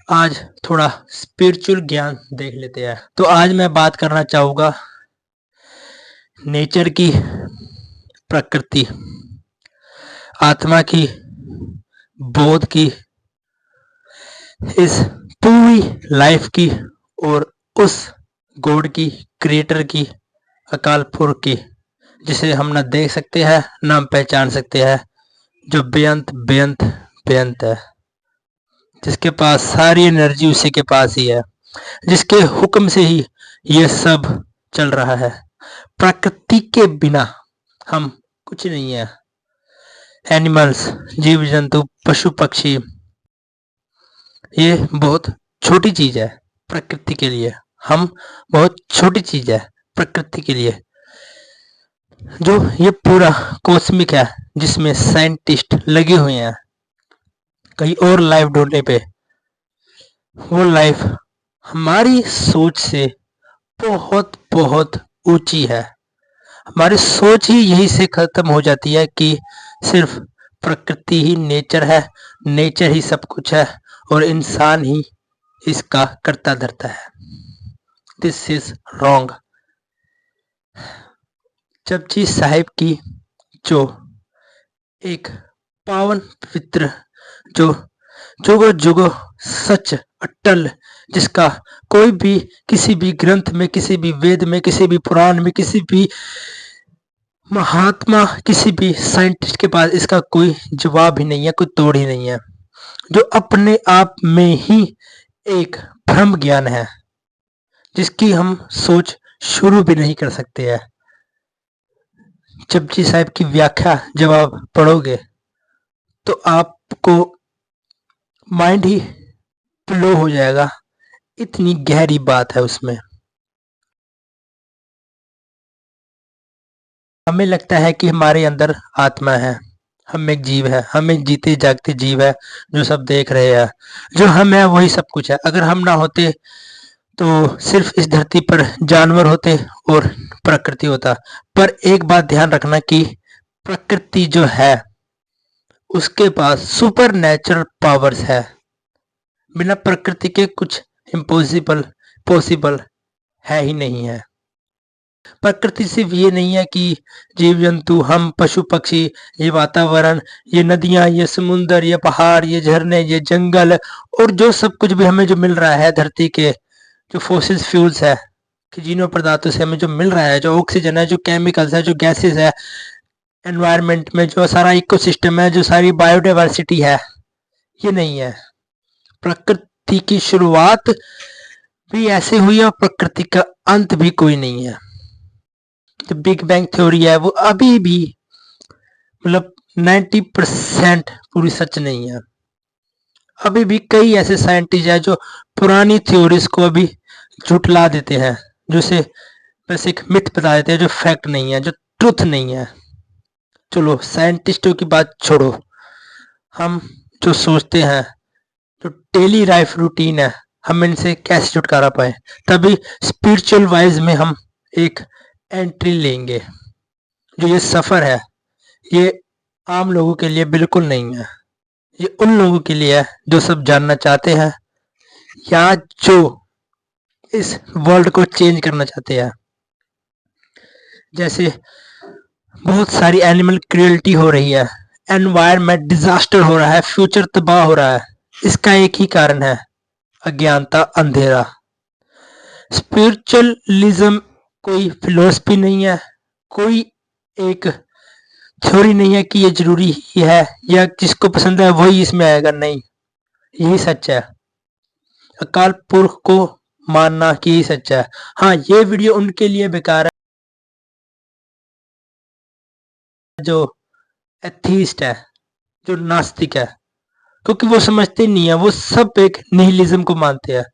आज थोड़ा स्पिरिचुअल ज्ञान देख लेते हैं। तो आज मैं बात करना चाहूँगा नेचर की, प्रकृति, आत्मा की, बोध की, इस पूरी लाइफ की और उस गॉड की, क्रिएटर की, अकाल पुरख की, जिसे हम ना देख सकते हैं ना पहचान सकते हैं, जो बेअंत बेअंत बेअंत है, जिसके पास सारी एनर्जी उसी के पास ही है, जिसके हुक्म से ही ये सब चल रहा है। प्रकृति के बिना हम कुछ नहीं है। एनिमल्स, जीव जंतु, पशु पक्षी, ये बहुत छोटी चीज है प्रकृति के लिए। हम बहुत छोटी चीज है प्रकृति के लिए। जो ये पूरा कॉस्मिक है, जिसमें साइंटिस्ट लगे हुए हैं कहीं और लाइफ ढूंढने पे, वो लाइफ हमारी सोच से बहुत बहुत ऊंची है। हमारी सोच ही यही से खत्म हो जाती है कि सिर्फ प्रकृति ही नेचर है, नेचर ही सब कुछ है और इंसान ही इसका करता धरता है। This is wrong. Japji Sahib की जो एक पावन पवित्र, जो जुगो जुगो सच अटल, जिसका कोई भी किसी भी ग्रंथ में, किसी भी वेद में, किसी भी पुराण में, किसी भी महात्मा, किसी भी साइंटिस्ट के पास इसका कोई जवाब ही नहीं है, कोई तोड़ ही नहीं है, जो अपने आप में ही एक ब्रह्म ज्ञान है, जिसकी हम सोच शुरू भी नहीं कर सकते हैं। जपजी साहिब की व्याख्या जब आप पढ़ोगे तो आपको माइंड ही ब्लो हो जाएगा, इतनी गहरी बात है उसमें। हमें लगता है कि हमारे अंदर आत्मा है, हम एक जीव है, हम एक जीते जागते जीव है जो सब देख रहे हैं। जो हम है वही सब कुछ है। अगर हम ना होते तो सिर्फ इस धरती पर जानवर होते और प्रकृति होता। पर एक बात ध्यान रखना कि प्रकृति जो है उसके पास सुपर नेचुरल पावर्स है। बिना प्रकृति के कुछ इम्पॉसिबल पॉसिबल है ही नहीं है। प्रकृति सिर्फ ये नहीं है कि जीव जंतु, हम, पशु पक्षी, ये वातावरण, ये नदियां, ये समुंदर, ये पहाड़, ये झरने, ये जंगल और जो सब कुछ भी हमें जो मिल रहा है धरती के, जो फॉसिल फ्यूल्स है, खनिज पदार्थों से हमें जो मिल रहा है, जो ऑक्सीजन है, जो केमिकल्स है, जो गैसेस है, एनवायरनमेंट में जो सारा इकोसिस्टम है, जो सारी बायोडाइवर्सिटी है, ये नहीं है। प्रकृति की शुरुआत भी ऐसे हुई है और प्रकृति का अंत भी कोई नहीं है। जो बिग बैंग थ्योरी है वो अभी भी मतलब 90% पूरी सच नहीं है। अभी भी कई ऐसे साइंटिस्ट हैं जो पुरानी थ्योरीज को अभी झुठला देते हैं, जो से बस एक मिथ बता देते हैं, जो फैक्ट नहीं है, जो ट्रुथ नहीं है। चलो साइंटिस्टों की बात छोड़ो, हम जो सोचते हैं, जो डेली लाइफ रूटीन है, हम इनसे कैसे छुटकारा पाए। तभी स्पिरिचुअल वाइज में हम एक एंट्री लेंगे। जो ये सफर है ये आम लोगों के लिए बिल्कुल नहीं है। ये उन लोगों के लिए है जो सब जानना चाहते हैं या जो इस वर्ल्ड को चेंज करना चाहते हैं। जैसे बहुत सारी एनिमल क्रुएल्टी हो रही है, एनवायरमेंट डिजास्टर हो रहा है, फ्यूचर तबाह हो रहा है। इसका एक ही कारण है, अज्ञानता, अंधेरा। स्पिरिचुअलिज्म कोई फिलोसफी नहीं है, कोई एक थ्योरी नहीं है कि ये जरूरी ही है या जिसको पसंद है वही इसमें आएगा। नहीं, यही सच है। अकाल पुरख को मानना कि यही सच है। हाँ, ये वीडियो उनके लिए बेकार है जो एथीस्ट है, जो नास्तिक है, क्योंकि वो समझते नहीं है, वो सब एक निहिलिज्म को मानते हैं।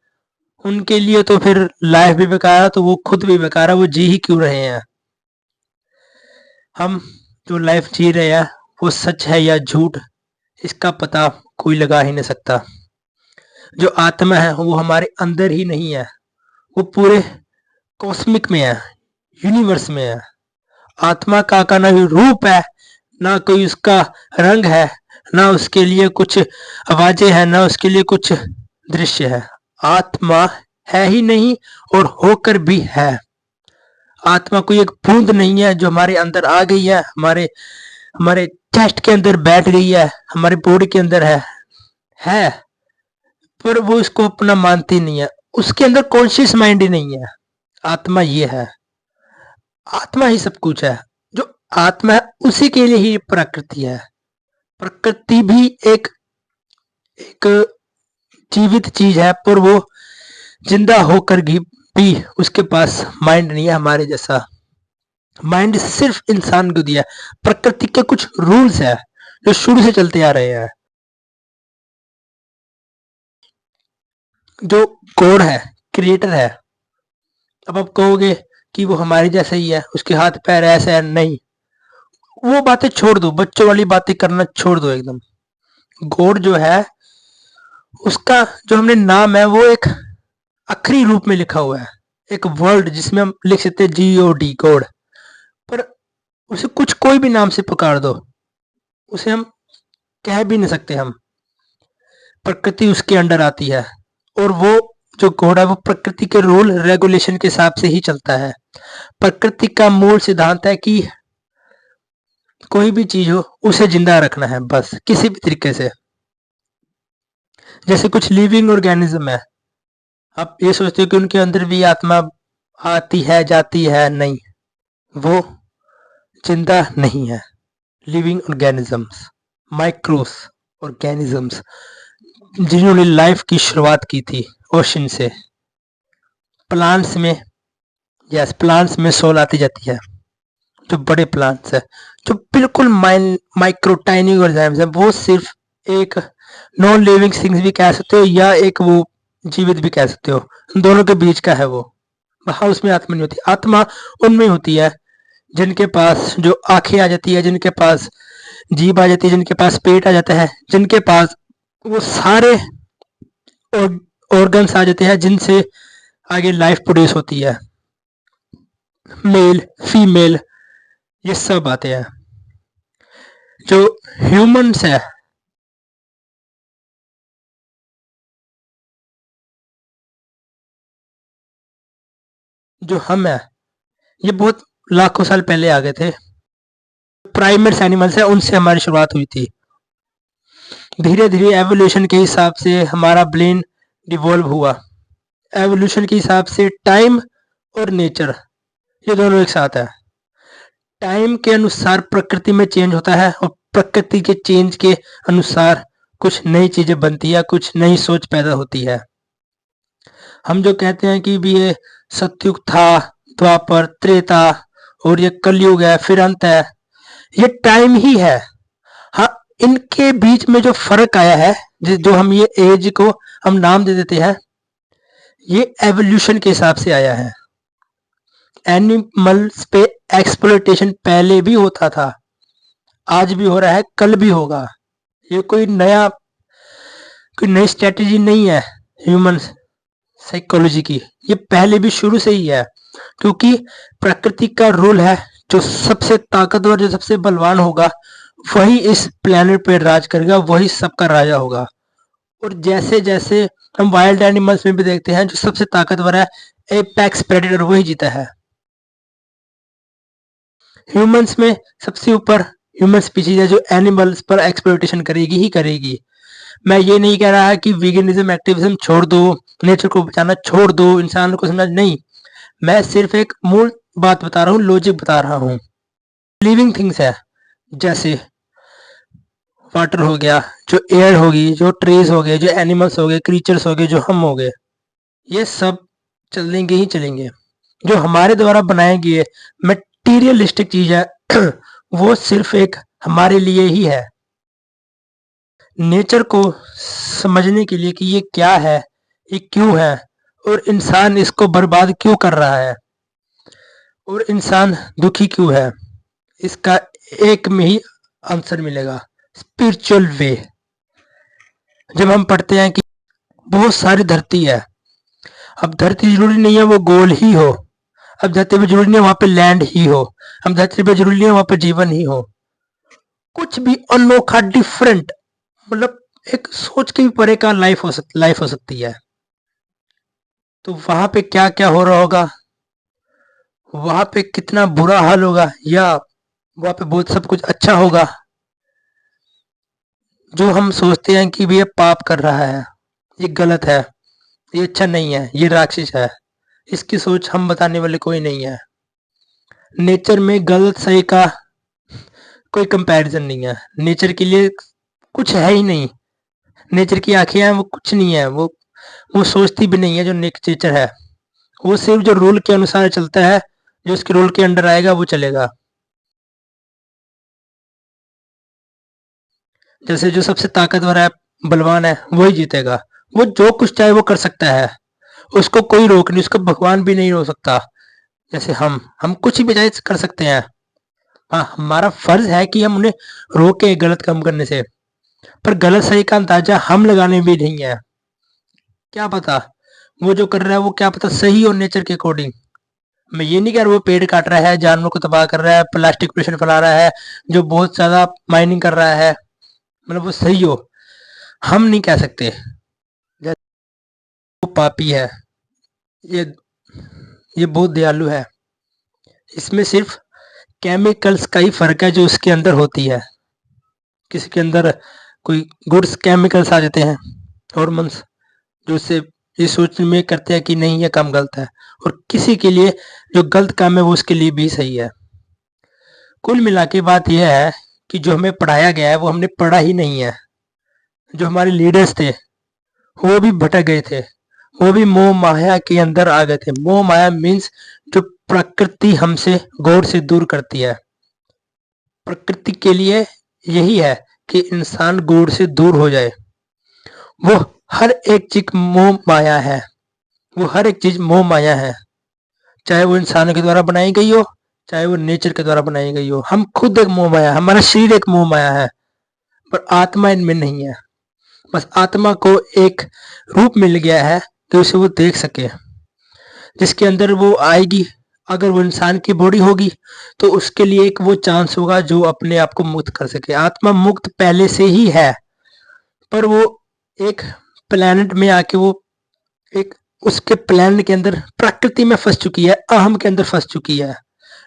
उनके लिए तो फिर लाइफ भी बेकार है, तो वो खुद भी बेकार है, वो जी ही क्यों रहे हैं। हम जो लाइफ जी रहे हैं वो सच है या झूठ, इसका पता कोई लगा ही नहीं सकता। जो आत्मा है वो हमारे अंदर ही नहीं है, वो पूरे कॉस्मिक में है, यूनिवर्स में है। आत्मा का ना कोई रूप है, ना कोई उसका रंग है, ना उसके लिए कुछ आवाजें हैं, ना उसके लिए कुछ दृश्य है। आत्मा है ही नहीं और होकर भी है। आत्मा कोई एक बूंद नहीं है जो हमारे अंदर आ गई है, हमारे हमारे चेस्ट के अंदर बैठ गई है, हमारे बॉडी के अंदर है, पर वो इसको अपना मानती नहीं है। उसके अंदर कॉन्शियस माइंड ही नहीं है। आत्मा ये है, आत्मा ही सब कुछ है। जो आत्मा है उसी के लिए ही प्रकृति है। प्रकृति भी एक एक जीवित चीज है, पर वो जिंदा होकर भी उसके पास माइंड नहीं है हमारे जैसा। माइंड सिर्फ इंसान को दिया है। प्रकृति के कुछ रूल्स है जो शुरू से चलते आ रहे हैं। जो गॉड है, क्रिएटर है, अब आप कहोगे कि वो हमारे जैसा ही है, उसके हाथ पैर ऐसे है, नहीं। वो बातें छोड़ दो, बच्चों वाली बातें करना छोड़ दो एकदम। गॉड जो है उसका जो हमने नाम है वो एक आखिरी रूप में लिखा हुआ है, एक वर्ड जिसमें हम लिख सकते हैं GOD, गॉड। पर उसे कुछ कोई भी नाम से पुकार दो, उसे हम कह भी नहीं सकते। हम प्रकृति उसके अंडर आती है, और वो जो गॉड है वो प्रकृति के रूल रेगुलेशन के हिसाब से ही चलता है। प्रकृति का मूल सिद्धांत है कि कोई भी चीज हो उसे जिंदा रखना है, बस किसी भी तरीके से। जैसे कुछ लिविंग ऑर्गेनिज्म है, आप ये सोचते हो कि उनके अंदर भी आत्मा आती है जाती है, नहीं, वो जिंदा नहीं है। लिविंग ऑर्गेनिजम्स, माइक्रोस ऑर्गेनिजम्स, जिन्होंने लाइफ की शुरुआत की थी ओशन से। प्लांट्स में, यस, प्लांट्स में सोल आती जाती है। जो बड़े प्लांट्स है, जो बिल्कुल माइक्रो टाइनी ऑर्गेनिज्म है, वो सिर्फ एक नॉन लिविंग थिंग्स भी कह सकते हो, या एक वो जीवित भी कह सकते हो, दोनों के बीच का है वो। वहां उसमें आत्मा नहीं होती। आत्मा उनमें होती है जिनके पास जो आंखें आ जाती है, जिनके पास जीभ आ जाती है, जिनके पास पेट आ जाता है, जिनके पास वो सारे ऑर्गन्स आ जाते हैं जिनसे आगे लाइफ प्रोड्यूस होती है। मेल, फीमेल, ये सब आते हैं। जो ह्यूमंस है, जो हम है, ये बहुत लाखों साल पहले आ गए थे। प्राइमेट्स एनिमल्स है, उनसे हमारी शुरुआत हुई थी। धीरे धीरे एवोल्यूशन के हिसाब से हमारा ब्रेन डिवॉल्व हुआ। एवोल्यूशन के हिसाब से टाइम और नेचर, ये दोनों एक साथ है। टाइम के अनुसार प्रकृति में चेंज होता है, और प्रकृति के चेंज के अनुसार कुछ नई चीजें बनती है, कुछ नई सोच पैदा होती है। हम जो कहते हैं कि भी ये सतयुग था, द्वापर, त्रेता, और ये कलयुग है, फिर अंत है, ये टाइम ही है। हाँ, इनके बीच में जो फर्क आया है, जो हम ये एज को हम नाम दे देते हैं, ये एवोल्यूशन के हिसाब से आया है। एनिमल्स पे एक्सप्लॉयटेशन पहले भी होता था, आज भी हो रहा है, कल भी होगा। ये कोई नई स्ट्रेटेजी नहीं है ह्यूमन साइकोलॉजी की, ये पहले भी शुरू से ही है। क्योंकि प्रकृति का रूल है, जो सबसे ताकतवर, जो सबसे बलवान होगा, वही इस प्लेनेट पे राज करेगा, वही सबका राजा होगा। और जैसे जैसे हम वाइल्ड एनिमल्स में भी देखते हैं, जो सबसे ताकतवर है, एपेक्स प्रेडेटर, वही जीता है। ह्यूमंस में सबसे ऊपर ह्यूमन स्पीशीज है, जो एनिमल्स पर एक्सप्लॉयटेशन करेगी ही करेगी। मैं ये नहीं कह रहा है कि वीगनिज्म, एक्टिविज्म छोड़ दो, नेचर को बचाना छोड़ दो, इंसान को समझना, नहीं। मैं सिर्फ एक मूल बात बता रहा हूँ, लॉजिक बता रहा हूँ। लिविंग थिंग्स है, जैसे वाटर हो गया, जो एयर होगी, जो ट्रीज हो गए, जो एनिमल्स हो गए, क्रीचर्स हो गए, जो हम हो गए, ये सब चलेंगे ही चलेंगे। जो हमारे द्वारा बनाए गए मटेरियलिस्टिक चीज है वो सिर्फ एक हमारे लिए ही है। नेचर को समझने के लिए कि ये क्या है, ये क्यों है, और इंसान इसको बर्बाद क्यों कर रहा है, और इंसान दुखी क्यों है, इसका एक में ही आंसर मिलेगा, स्पिरिचुअल वे। जब हम पढ़ते हैं कि बहुत सारी धरती है, अब धरती जरूरी नहीं है वो गोल ही हो, अब धरती पे जरूरी नहीं है वहां पे लैंड ही हो, अब धरती पे जरूरी नहीं है वहां पे जीवन ही हो। कुछ भी अनोखा, डिफरेंट, मतलब एक सोच के भी परे का लाइफ हो सकती है। तो वहां पे क्या क्या हो रहा होगा, वहां पे कितना बुरा हाल होगा, या वहां पे बहुत सब कुछ अच्छा होगा। जो हम सोचते हैं कि भी ये पाप कर रहा है, ये गलत है, ये अच्छा नहीं है, ये राक्षस है, इसकी सोच हम बताने वाले कोई नहीं है। नेचर में गलत सही का कोई कंपैरिजन नहीं है। नेचर के लिए कुछ है ही नहीं। नेचर की आंखें हैं, वो कुछ नहीं है। वो सोचती भी नहीं है। जो नेचर है वो सिर्फ जो रूल के अनुसार चलता है, जो उसके रूल के अंडर आएगा वो चलेगा। जैसे जो सबसे ताकतवर है, बलवान है, वही जीतेगा। वो जो कुछ चाहे वो कर सकता है, उसको कोई रोक नहीं, उसको भगवान भी नहीं रोक सकता। जैसे हम कुछ भी चाहे कर सकते हैं। हाँ, हमारा फर्ज है कि हम उन्हें रोके गलत काम करने से, पर गलत सही का अंदाजा हम लगाने भी नहीं है। क्या पता वो जो कर रहा है वो क्या पता सही हो नेचर के अकॉर्डिंग। मैं ये नहीं कह रहा वो पेड़ काट रहा है, जानवर को तबाह कर रहा है, प्लास्टिक पोल्यूशन फैला रहा है, जो बहुत ज्यादा माइनिंग कर रहा है, मतलब वो सही हो, हम नहीं कह सकते। जैसे वो पापी है, ये ये बहुत दयालु है। इसमें सिर्फ केमिकल्स का ही फर्क है जो उसके अंदर होती है। किसी के अंदर कोई गुड्स केमिकल्स आ जाते हैं, हॉर्मोन्स, जो उससे ये सोचने में करते हैं कि नहीं ये काम गलत है। और किसी के लिए जो गलत काम है वो उसके लिए भी सही है। कुल मिला के बात यह है कि जो हमें पढ़ाया गया है वो हमने पढ़ा ही नहीं है। जो हमारे लीडर्स थे वो भी भटक गए थे, वो भी मोह माया के अंदर आ गए थे। मोह माया मीन्स जो प्रकृति हमसे गौर से दूर करती है। प्रकृति के लिए यही है कि इंसान गौर से दूर हो जाए। वो हर एक चीज मोह माया है, वो हर एक चीज मोह माया है, चाहे वो इंसानों के द्वारा बनाई गई हो, चाहे वो नेचर के द्वारा बनाई गई हो। हम खुद एक मोह माया, हमारा शरीर एक मोह माया है, पर आत्मा इनमें नहीं है। बस आत्मा को एक रूप मिल गया है कि उसे वो देख सके, जिसके अंदर वो आएगी। अगर वो इंसान की बॉडी होगी तो उसके लिए एक वो चांस होगा जो अपने आप को मुक्त कर सके। आत्मा मुक्त पहले से ही है, पर वो एक प्लेनेट में आके वो एक उसके प्लेनेट के अंदर प्रकृति में फंस चुकी है, अहम के अंदर फंस चुकी है।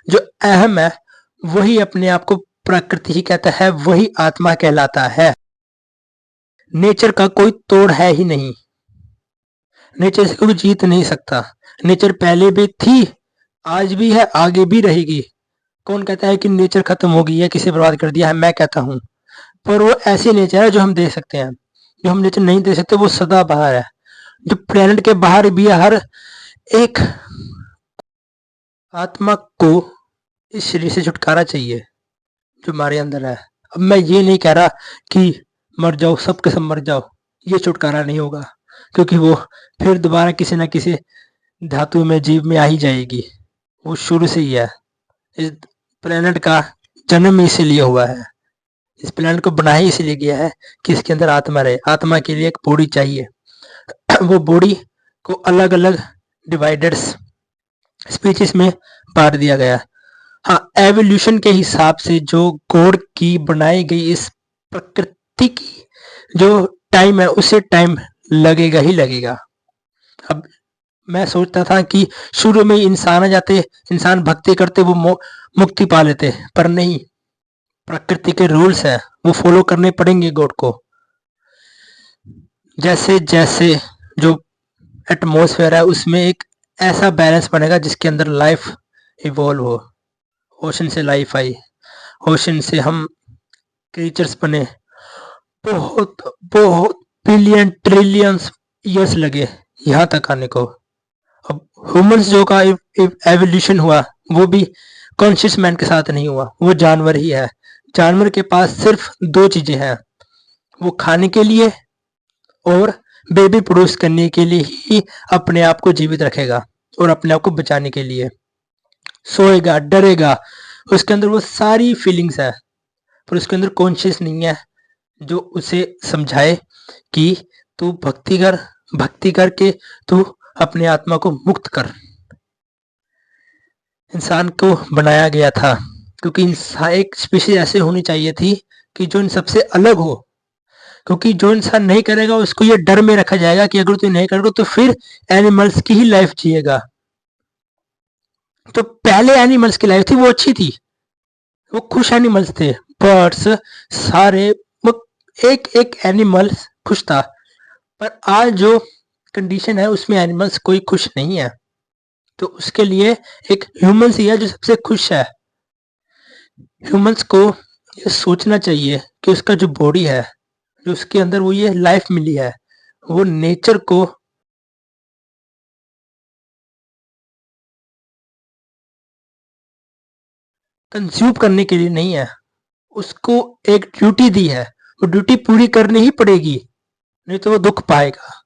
जो अहम है वही अपने आप को प्रकृति ही कहता है, वही आत्मा कहलाता है। नेचर का कोई तोड़ है ही नहीं, नेचर से कोई जीत नहीं सकता। नेचर पहले भी थी, आज भी है, आगे भी रहेगी। कौन कहता है कि नेचर खत्म हो गई है, किसे बर्बाद कर दिया है? मैं कहता हूँ। पर वो ऐसी नेचर है जो हम देख सकते हैं। जो हम नेचर नहीं देख सकते वो सदा बाहर है, जो प्लेनेट के बाहर भी है। हर एक आत्मा को इस शरीर से छुटकारा चाहिए जो हमारे अंदर है। अब मैं ये नहीं कह रहा कि मर जाओ, सब के सब मर जाओ, ये छुटकारा नहीं होगा, क्योंकि वो फिर दोबारा किसी ना किसी धातु में, जीव में आ ही जाएगी। वो शुरू से ही है। इस प्लेनेट का जन्म इसीलिए हुआ है, इस प्लेनेट को बनाया ही इसलिए गया है कि इसके अंदर आत्मा रहे। आत्मा के लिए एक बॉडी चाहिए। वो बॉडी को अलग अलग डिवाइडेड स्पीशीज में बांट दिया गया। हाँ, एवोल्यूशन के हिसाब से जो गॉड की बनाई गई इस प्रकृति की जो टाइम है, उसे टाइम लगेगा ही लगेगा। अब मैं सोचता था कि शुरू में ही इंसान आ जाते, इंसान भक्ति करते, वो मुक्ति पा लेते, पर नहीं। प्रकृति के रूल्स हैं, वो फॉलो करने पड़ेंगे गॉड को। जैसे जैसे जो एटमॉस्फेयर है उसमें एक ऐसा बैलेंस बनेगा जिसके अंदर लाइफ इवॉल्व हो। ओशन से लाइफ आई, ओशन से हम क्रीचर्स बने। बहुत बहुत बिलियन ट्रिलियंस ईयर्स लगे यहाँ तक आने को। अब ह्यूमंस जो का एवोल्यूशन हुआ वो भी कॉन्शियस मैन के साथ नहीं हुआ, वो जानवर ही है। जानवर के पास सिर्फ दो चीजें हैं, वो खाने के लिए और बेबी प्रोड्यूस करने के लिए ही अपने आप को जीवित रखेगा और अपने आप को बचाने के लिए। सोएगा, डरेगा, उसके अंदर वो सारी फीलिंग्स है, पर उसके अंदर कॉन्शियस नहीं है जो उसे समझाए कि तू भक्ति कर, भक्ति करके तू अपने आत्मा को मुक्त कर। इंसान को बनाया गया था क्योंकि इंसान एक स्पीशीज ऐसे होनी चाहिए थी कि जो इन सबसे अलग हो, क्योंकि जो इंसान नहीं करेगा उसको ये डर में रखा जाएगा कि अगर तू नहीं करेगा तो फिर एनिमल्स की ही लाइफ जिएगा। तो पहले एनिमल्स की लाइफ थी वो अच्छी थी, वो खुश एनिमल्स थे, बर्ड्स सारे, वो एक एक एनिमल खुश था। पर आज जो कंडीशन है उसमें एनिमल्स कोई खुश नहीं है। तो उसके लिए एक ह्यूमंस ही है जो सबसे खुश है। ह्यूमंस को ये सोचना चाहिए कि उसका जो बॉडी है, जो उसके अंदर वो ये लाइफ मिली है, वो नेचर को कंज्यूम करने के लिए नहीं है, उसको एक ड्यूटी दी है, वो ड्यूटी पूरी करनी ही पड़ेगी, नहीं तो वो दुख पाएगा।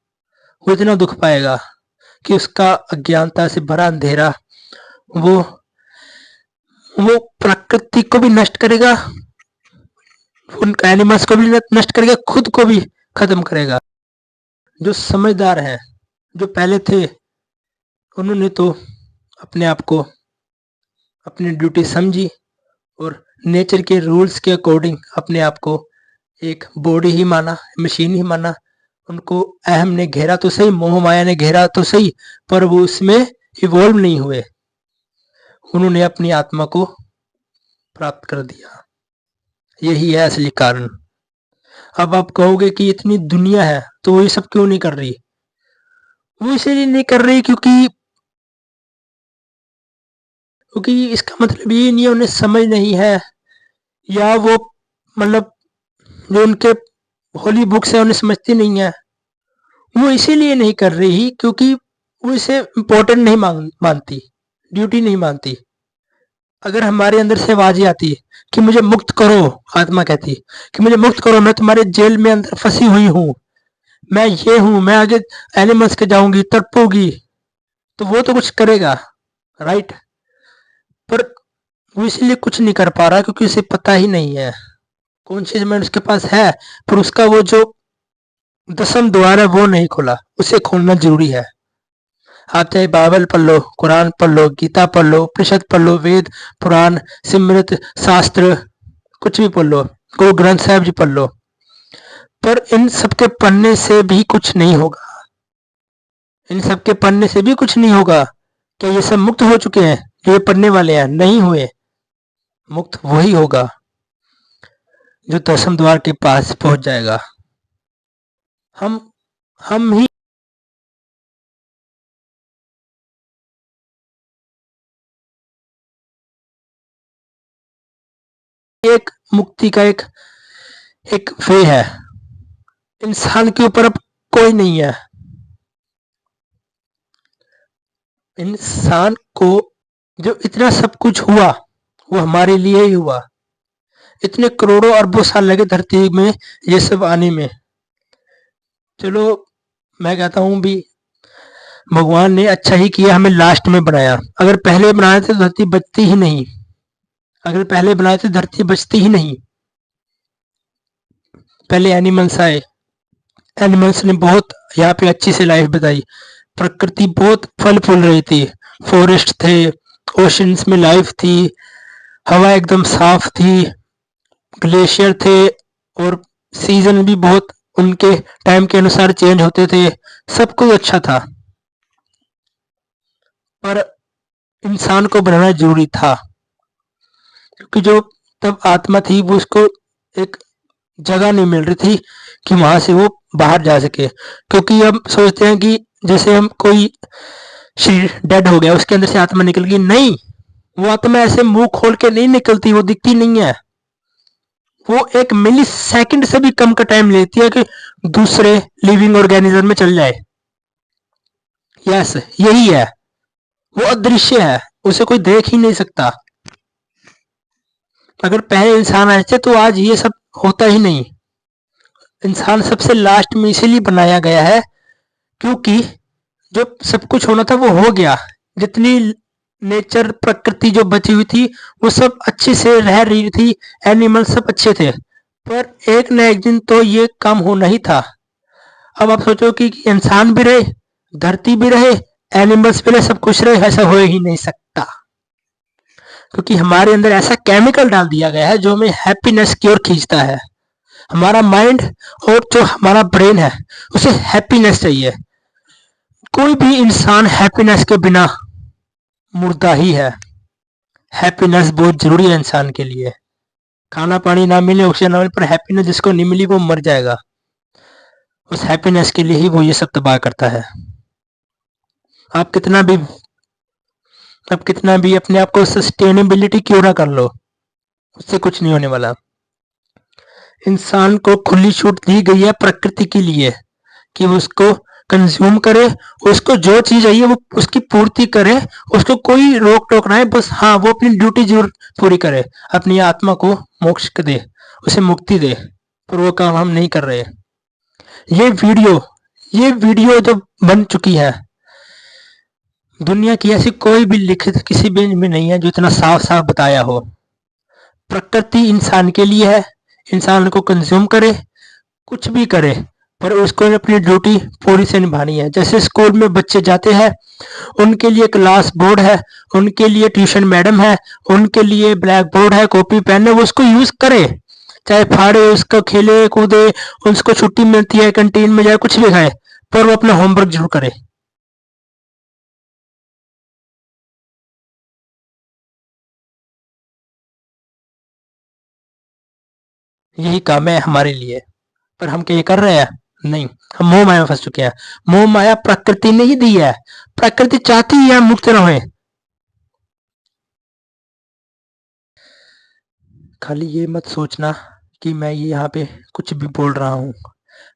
वो इतना दुख पाएगा कि उसका अज्ञानता से भरा अंधेरा वो वो प्रकृति को भी नष्ट करेगा, उन एनिमल्स को भी नष्ट करेगा, खुद को भी खत्म करेगा। जो समझदार हैं, जो पहले थे, उन्होंने तो अपने आप को अपनी ड्यूटी समझी और नेचर के रूल्स के अकॉर्डिंग अपने आप को एक बॉडी ही माना, मशीन ही माना। उनको अहम ने घेरा तो सही, मोह माया ने घेरा तो सही, पर वो उसमें इवॉल्व नहीं हुए। उन्होंने अपनी आत्मा को प्राप्त कर दिया। यही है असली कारण। अब आप कहोगे कि इतनी दुनिया है तो वो ये सब क्यों नहीं कर रही? वो इसीलिए नहीं कर रही क्योंकि इसका मतलब ये नहीं है उन्हें समझ नहीं है, या वो मतलब जो उनके होली बुक्स है उन्हें समझती नहीं है। वो इसीलिए नहीं कर रही क्योंकि वो इसे इम्पोर्टेंट नहीं मानती, ड्यूटी नहीं मानती। अगर हमारे अंदर से आवाज़ें आती कि मुझे मुक्त करो, आत्मा कहती कि मुझे मुक्त करो, मैं तुम्हारे जेल में अंदर फंसी हुई हूँ, मैं ये हूँ, मैं आगे एनिमल्स के जाऊंगी, तड़पूगी, तो वो तो कुछ करेगा, राइट? पर वो इसलिए कुछ नहीं कर पा रहा क्योंकि उसे पता ही नहीं है। कॉन्शियसमेंट उसके पास है, पर उसका वो जो 10वीं द्वार है वो नहीं खुला, उसे खोलना जरूरी है। आप चाहे बाइबल पढ़ लो, कुरान पढ़ लो, गीता पढ़ लो, उपनिषद पढ़ लो, वेद, पुराण, सिमृत, शास्त्र, कुछ भी पढ़ लो, गुरु ग्रंथ साहिब जी पढ़ लो, पर इन सबके पढ़ने से भी कुछ नहीं होगा। इन सबके पढ़ने से भी कुछ नहीं होगा। क्या ये सब मुक्त हो चुके हैं जो ये पढ़ने वाले हैं? नहीं हुए। मुक्त वही होगा जो 10वें द्वार के पास पहुंच जाएगा। हम ही एक मुक्ति का एक एक वे है। इंसान के ऊपर अब कोई नहीं है। इंसान को जो इतना सब कुछ हुआ वो हमारे लिए ही हुआ। इतने करोड़ों अरबों साल लगे धरती में ये सब आने में। चलो मैं कहता हूँ भी भगवान ने अच्छा ही किया हमें लास्ट में बनाया। अगर पहले बनाए थे तो धरती बचती ही नहीं। अगर पहले बनाए थे धरती बचती ही नहीं। पहले एनिमल्स आए, एनिमल्स ने बहुत यहाँ पे अच्छी से लाइफ बताई। प्रकृति बहुत फल फूल रही थी, फॉरेस्ट थे, ओशंस में लाइफ थी, हवा एकदम साफ थी, ग्लेशियर थे और सीजन भी बहुत उनके टाइम के अनुसार चेंज होते थे। सब कुछ अच्छा था, पर इंसान को बनाना जरूरी था क्योंकि जो तब आत्मा थी वो उसको एक जगह नहीं मिल रही थी कि वहां से वो बाहर जा सके। क्योंकि हम सोचते हैं कि जैसे हम कोई शरीर डेड हो गया उसके अंदर से आत्मा निकल गई, नहीं, वो आत्मा ऐसे मुंह खोल के नहीं निकलती, वो दिखती नहीं है। वो एक मिली सेकंड से भी कम का टाइम लेती है कि दूसरे लिविंग ऑर्गेनिज्म में चल जाए। यस, यही है। वो अदृश्य है, उसे कोई देख ही नहीं सकता। अगर पहले इंसान आए थे तो आज ये सब होता ही नहीं। इंसान सबसे लास्ट में इसीलिए बनाया गया है क्योंकि जो सब कुछ होना था वो हो गया। जितनी नेचर प्रकृति जो बची हुई थी वो सब अच्छे से रह रही थी, एनिमल सब अच्छे थे, पर एक न एक दिन तो ये काम होना ही था। अब आप सोचो कि इंसान भी रहे, धरती भी रहे, एनिमल्स भी रहे, सब कुछ रहे, ऐसा हो ही नहीं सकता क्योंकि हमारे अंदर ऐसा केमिकल डाल दिया गया है जो हमें हैप्पीनेस की ओर खींचता है। हमारा माइंड और जो हमारा ब्रेन है उसे हैप्पीनेस चाहिए। कोई भी इंसान हैप्पीनेस के बिना मुर्दा ही है। हैप्पीनेस बहुत जरूरी है इंसान के लिए। खाना पानी ना मिले, ऑक्सीजन ना मिले, पर हैप्पीनेस जिसको नहीं मिली वो मर जाएगा। उस हैप्पीनेस के लिए ही वो ये सब तबाह करता है। आप कितना भी आप कितना भी अपने आप को सस्टेनेबिलिटी क्यों ना कर लो, उससे कुछ नहीं होने वाला। इंसान को खुली छूट दी गई है प्रकृति के लिए कि वो उसको कंज्यूम करे, उसको जो चीज चाहिए वो उसकी पूर्ति करे, उसको कोई रोक टोक ना है, बस हाँ वो अपनी ड्यूटी जरूर पूरी करे, अपनी आत्मा को मोक्ष दे, उसे मुक्ति दे। पर वो काम हम नहीं कर रहे। ये वीडियो ये वीडियो जो बन चुकी है, दुनिया की ऐसी कोई भी लिखित किसी भी में नहीं है जो इतना साफ साफ बताया हो। प्रकृति इंसान के लिए है, इंसान को कंज्यूम करे, कुछ भी करे, पर उसको अपनी ड्यूटी पूरी से निभानी है। जैसे स्कूल में बच्चे जाते हैं, उनके लिए क्लास बोर्ड है, उनके लिए ट्यूशन मैडम है, उनके लिए ब्लैक बोर्ड है, कॉपी पेन है, वो उसको यूज करे, चाहे फाड़े उसको, खेले कूदे, उसको छुट्टी मिलती है, कैंटीन में जाए, कुछ भी खाए, पर वो अपना होमवर्क जरूर करे। यही काम है हमारे लिए। पर हम क्या ये कर रहे हैं? नहीं। हम मोह माया में फंस चुके हैं। मोह माया प्रकृति ने ही दी है। प्रकृति चाहती है हम मुक्त रहे। खाली ये मत सोचना कि मैं ये यहाँ पे कुछ भी बोल रहा हूँ।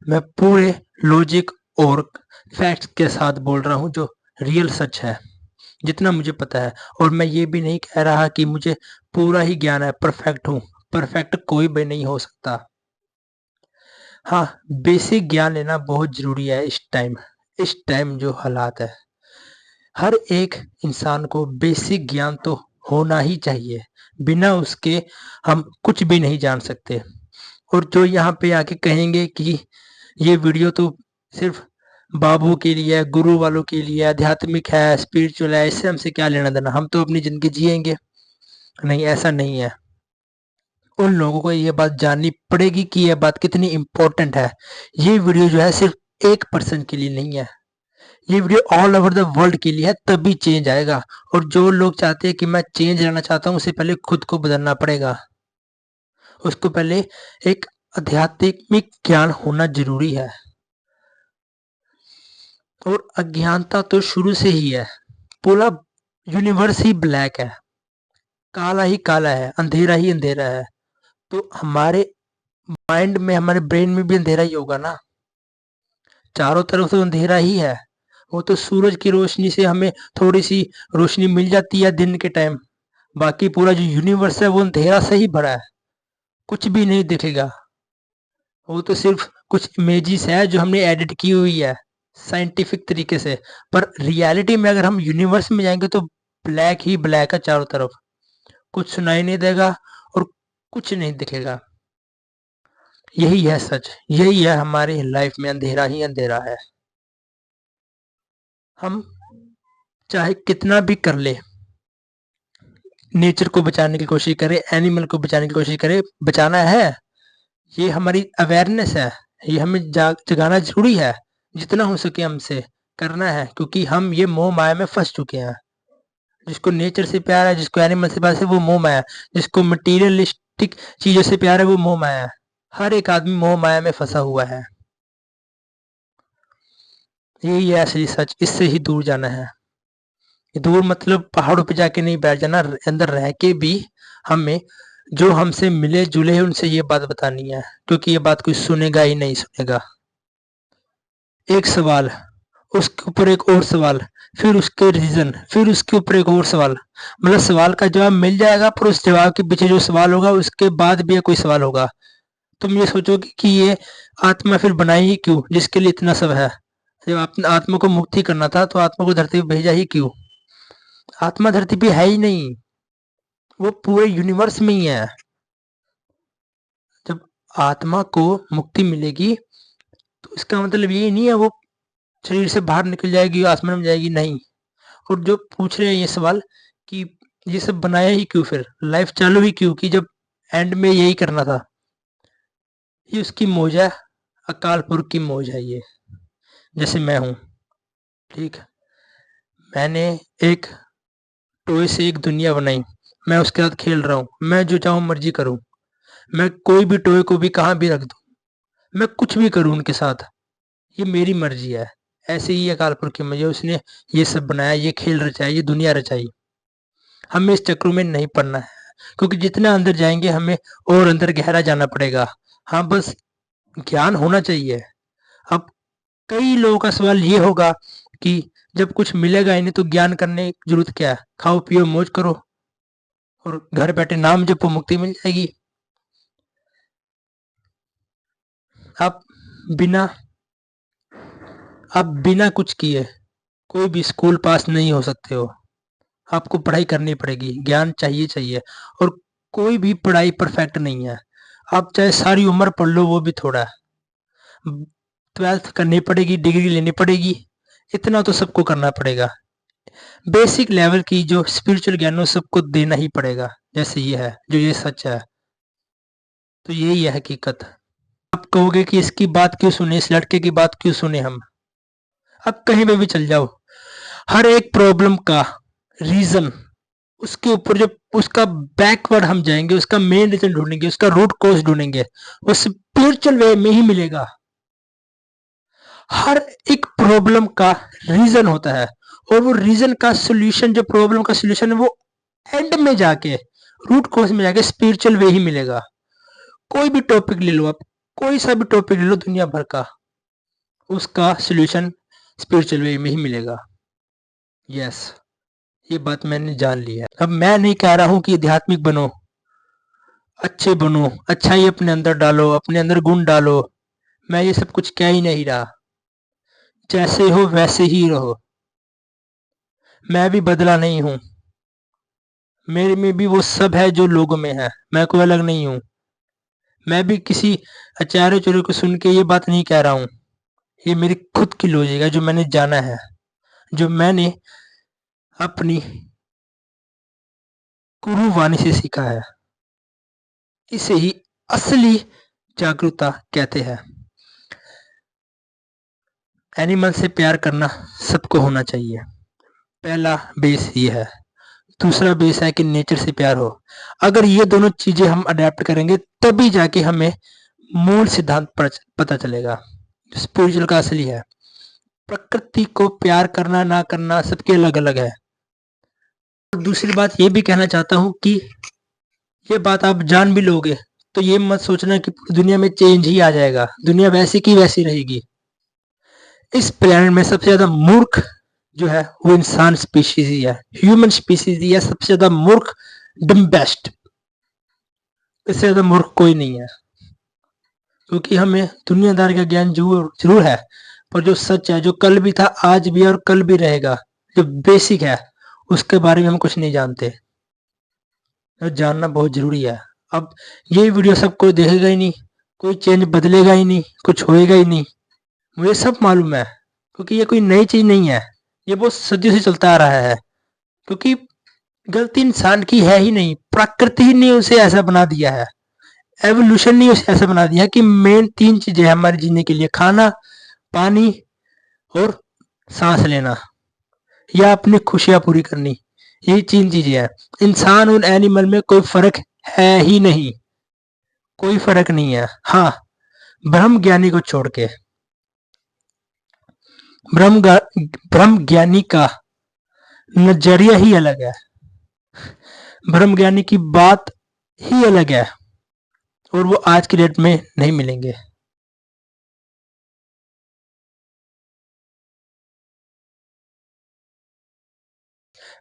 मैं पूरे लॉजिक और फैक्ट्स के साथ बोल रहा हूँ जो रियल सच है, जितना मुझे पता है। और मैं ये भी नहीं कह रहा कि मुझे पूरा ही ज्ञान है, परफेक्ट हूँ। परफेक्ट कोई भी नहीं हो सकता। हाँ, बेसिक ज्ञान लेना बहुत ज़रूरी है इस टाइम जो हालात है। हर एक इंसान को बेसिक ज्ञान तो होना ही चाहिए। बिना उसके हम कुछ भी नहीं जान सकते। और जो यहाँ पे आके कहेंगे कि ये वीडियो तो सिर्फ बाबू के लिए है, गुरु वालों के लिए है, आध्यात्मिक है, स्पिरिचुअल है, इससे हमसे क्या लेना देना, हम तो अपनी ज़िंदगी जिएँगे। नहीं, ऐसा नहीं है। उन लोगों को ये बात जाननी पड़ेगी कि ये बात कितनी इम्पोर्टेंट है। ये वीडियो जो है सिर्फ एक पर्सन के लिए नहीं है, ये video all over the world के लिए है, तभी चेंज आएगा। और जो लोग चाहते हैं कि मैं चेंज लाना चाहता हूँ, उससे पहले खुद को बदलना पड़ेगा। उसको पहले एक आध्यात्मिक ज्ञान होना जरूरी है। और अज्ञानता तो शुरू से ही है। पूरा यूनिवर्स ही ब्लैक है, काला ही काला है, अंधेरा ही अंधेरा है। तो हमारे माइंड में, हमारे ब्रेन में भी अंधेरा ही होगा ना। चारों तरफ तो अंधेरा ही है। वो तो सूरज की रोशनी से हमें थोड़ी सी रोशनी मिल जाती है दिन के टाइम। बाकी पूरा जो यूनिवर्स है वो अंधेरा से ही भरा है, कुछ भी नहीं दिखेगा। वो तो सिर्फ कुछ इमेजेस है जो हमने एडिट की हुई है साइंटिफिक तरीके से। पर रियलिटी में अगर हम यूनिवर्स में जाएंगे तो ब्लैक ही ब्लैक है चारों तरफ। कुछ सुनाई नहीं देगा और कुछ नहीं दिखेगा। यही है सच, यही है हमारी लाइफ में, अंधेरा ही अंधेरा है। हम चाहे कितना भी कर ले, नेचर को बचाने की कोशिश करें, एनिमल को बचाने की कोशिश करें, बचाना है, ये हमारी अवेयरनेस है, ये हमें जगाना जरूरी है। जितना हो सके हमसे करना है, क्योंकि हम ये मोह माया में फंस चुके हैं। जिसको नेचर से प्यार है, जिसको एनिमल से प्यार है, वो मोह माया है। जिसको मटीरियलिस्टिक चीजों से प्यार है, वो मोह माया है। हर एक आदमी मोह माया में फंसा हुआ है। यही है असली सच, इससे ही दूर जाना है। दूर मतलब पहाड़ों पे जाके नहीं बैठ जाना, अंदर रह के भी हमें जो हमसे मिले जुले हैं उनसे ये बात बतानी है, क्योंकि ये बात कोई सुनेगा ही नहीं सुनेगा। एक सवाल, उसके ऊपर एक और सवाल, फिर उसके रीजन, फिर उसके ऊपर एक और सवाल। मतलब सवाल का जवाब मिल जाएगा, पर उस जवाब के पीछे जो सवाल होगा उसके बाद भी कोई सवाल होगा। तुम ये सोचोगे कि ये आत्मा फिर बनाई ही क्यों, जिसके लिए इतना सब है। जब आत्मा को मुक्ति करना था तो आत्मा को धरती पे भेजा ही क्यों? आत्मा धरती पे है ही नहीं, वो पूरे यूनिवर्स में ही है। जब आत्मा को मुक्ति मिलेगी तो इसका मतलब ये नहीं है वो शरीर से बाहर निकल जाएगी, आसमान में जाएगी, नहीं। और जो पूछ रहे हैं ये सवाल कि ये सब बनाया ही क्यों, फिर लाइफ चालू ही क्यों की, जब एंड में यही करना था। ये उसकी मौज है, अकाल पुरख की मौज है ये। जैसे मैं हूँ, ठीक, मैंने एक टॉय से एक दुनिया बनाई, मैं उसके साथ खेल रहा हूँ, मैं जो चाहूँ मर्जी करूँ, मैं कोई भी टॉय को भी कहाँ भी रख दूँ, मैं कुछ भी करूँ उनके साथ, ये मेरी मर्जी है। ऐसे ही अकाल पुरख की मर्जी है, उसने ये सब बनाया, ये खेल रचाया, ये दुनिया रचाई। हमें इस चक्रों में नहीं पड़ना है, क्योंकि जितना अंदर जाएंगे हमें और अंदर गहरा जाना पड़ेगा। हाँ, बस ज्ञान होना चाहिए। अब कई लोगों का सवाल ये होगा कि जब कुछ मिलेगा ही नहीं तो ज्ञान करने की जरूरत क्या है, खाओ पियो मौज करो और घर बैठे नाम जपो, मुक्ति मिल जाएगी। आप बिना आप बिना कुछ किए कोई भी स्कूल पास नहीं हो सकते हो। आपको पढ़ाई करनी पड़ेगी, ज्ञान चाहिए चाहिए। और कोई भी पढ़ाई परफेक्ट नहीं है, आप चाहे सारी उम्र पढ़ लो वो भी थोड़ा है। 12th करनी पड़ेगी, डिग्री लेनी पड़ेगी, इतना तो सबको करना पड़ेगा। बेसिक लेवल की जो स्पिरिचुअल ज्ञान है सबको देना ही पड़ेगा, जैसे ये है, जो ये सच है, तो यही है हकीकत। आप कहोगे कि इसकी बात क्यों सुने, इस लड़के की बात क्यों सुने हम। अब कहीं पे भी चल जाओ, हर एक प्रॉब्लम का रीजन, उसके ऊपर जो उसका बैकवर्ड हम जाएंगे, उसका मेन रीजन ढूंढेंगे, उसका रूट कॉज ढूंढेंगे, वो स्पिरिचुअल वे में ही मिलेगा। हर एक प्रॉब्लम का रीजन होता है, और वो रीजन का सोल्यूशन, जो प्रॉब्लम का सोल्यूशन है, वो एंड में जाके, रूट कॉज में जाके स्पिरिचुअल वे ही मिलेगा। कोई भी टॉपिक ले लो आप, कोई सा भी टॉपिक ले लो दुनिया भर का, उसका सोल्यूशन स्पिरिचुअल वे में ही मिलेगा। यस, ये बात मैंने जान ली है। अब मैं नहीं कह रहा हूं कि आध्यात्मिक बनो, अच्छे बनो, अच्छाई अपने अंदर डालो, अपने अंदर गुण डालो, मैं ये सब कुछ कह ही नहीं रहा। जैसे हो वैसे ही रहो, मैं भी बदला नहीं हूं, मेरे में भी वो सब है जो लोगों में है, मैं कोई अलग नहीं हूं। मैं भी किसी आचार्य चोरे को सुन के ये बात नहीं कह रहा हूं, ये मेरी खुद की लॉजिक है, जो मैंने जाना है, जो मैंने अपनी गुरु वाणी से सीखा है। इसे ही असली जागरूकता कहते हैं। एनिमल से प्यार करना सबको होना चाहिए, पहला बेस ये है। दूसरा बेस है कि नेचर से प्यार हो। अगर ये दोनों चीजें हम अडेप्ट करेंगे तभी जाके हमें मूल सिद्धांत पता चलेगा, स्पिरिचुअल का असली है। प्रकृति को प्यार करना ना करना सबके अलग अलग है। और दूसरी बात ये भी कहना चाहता हूँ कि ये बात आप जान भी लोगे तो ये मत सोचना कि पूरी दुनिया में चेंज ही आ जाएगा, दुनिया वैसी की वैसी रहेगी। इस प्लेनेट में सबसे ज्यादा मूर्ख जो है वो इंसान स्पीशीज ही है, ह्यूमन स्पीशीज ही है सबसे ज्यादा मूर्ख, डम्बेस्ट। इससे ज्यादा मूर्ख कोई नहीं है, क्योंकि हमें दुनियादारी का ज्ञान जरूर है, पर जो सच है, जो कल भी था, आज भी है और कल भी रहेगा, जो बेसिक है उसके बारे में हम कुछ नहीं जानते, तो जानना बहुत जरूरी है। अब ये वीडियो सब कोई देखेगा ही नहीं, कोई चेंज बदलेगा ही नहीं, कुछ होएगा ही नहीं, मुझे सब मालूम है, क्योंकि ये कोई नई चीज नहीं है, ये बहुत सदियों से चलता आ रहा है। क्योंकि गलती इंसान की है ही नहीं, प्रकृति ने उसे ऐसा बना दिया है, एवोल्यूशन ने उसे ऐसा बना दिया कि मेन 3 चीजें हैं हमारे जीने के लिए, खाना, पानी और सांस लेना, या अपनी खुशियां पूरी करनी, यही 3 चीजें हैं। इंसान और एनिमल में कोई फर्क है ही नहीं, कोई फर्क नहीं है। हाँ, ब्रह्म ज्ञानी को छोड़ के, ब्रह्म ज्ञानी का नजरिया ही अलग है, ब्रह्म ज्ञानी की बात ही अलग है, और वो आज की डेट में नहीं मिलेंगे।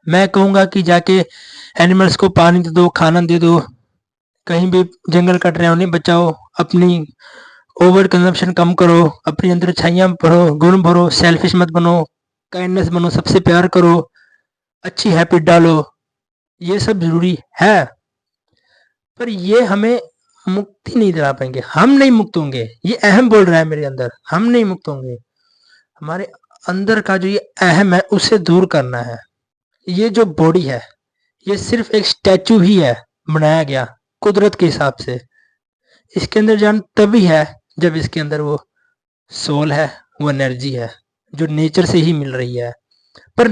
मैं कहूंगा कि जाके एनिमल्स को पानी दे दो, खाना दे दो, कहीं भी जंगल कट रहे हैं उन्हें बचाओ, अपनी ओवर कंजम्पशन कम करो, अपने अंदर अच्छाइयाँ भरो, गुण भरो, सेल्फिश मत बनो, काइंडनेस बनो, सबसे प्यार करो, अच्छी हैबिट डालो, ये सब जरूरी है। पर ये हमें मुक्ति नहीं दिला पाएंगे, हम नहीं मुक्त होंगे, ये अहम बोल रहा है मेरे अंदर, हम नहीं मुक्त होंगे। हमारे अंदर का जो ये अहम है उसे दूर करना है। ये जो बॉडी है ये सिर्फ एक स्टैचू ही है, बनाया गया कुदरत के हिसाब से, इसके अंदर जान तभी है जब इसके अंदर वो सोल है, वो एनर्जी है जो नेचर से ही मिल रही है। पर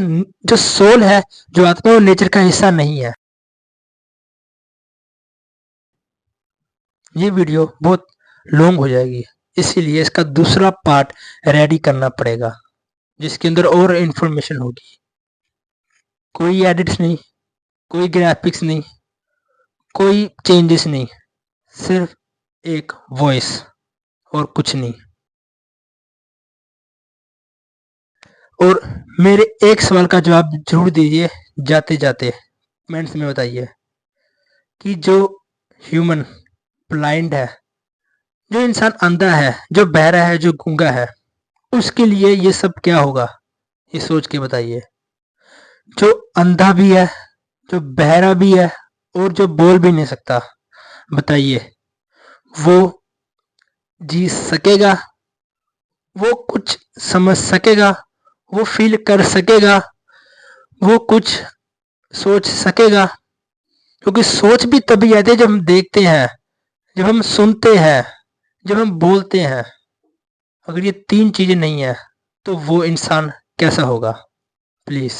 जो सोल है, जो आत्मा, वो नेचर का हिस्सा नहीं है। ये वीडियो बहुत लॉन्ग हो जाएगी, इसीलिए इसका दूसरा पार्ट रेडी करना पड़ेगा जिसके अंदर और इंफॉर्मेशन होगी। कोई एडिट्स नहीं, कोई ग्राफिक्स नहीं, कोई चेंजेस नहीं, सिर्फ एक वॉइस और कुछ नहीं। और मेरे एक सवाल का जवाब जरूर दीजिए जाते जाते, कमेंट्स में बताइए कि जो ह्यूमन ब्लाइंड है, जो इंसान अंधा है, जो बहरा है, जो गूंगा है, उसके लिए ये सब क्या होगा, ये सोच के बताइए। जो अंधा भी है, जो बहरा भी है और जो बोल भी नहीं सकता, बताइए वो जी सकेगा, वो कुछ समझ सकेगा, वो फील कर सकेगा, वो कुछ सोच सकेगा? क्योंकि सोच भी तभी आती है जब हम देखते हैं, जब हम सुनते हैं, जब हम बोलते हैं। अगर ये तीन चीजें नहीं है तो वो इंसान कैसा होगा? प्लीज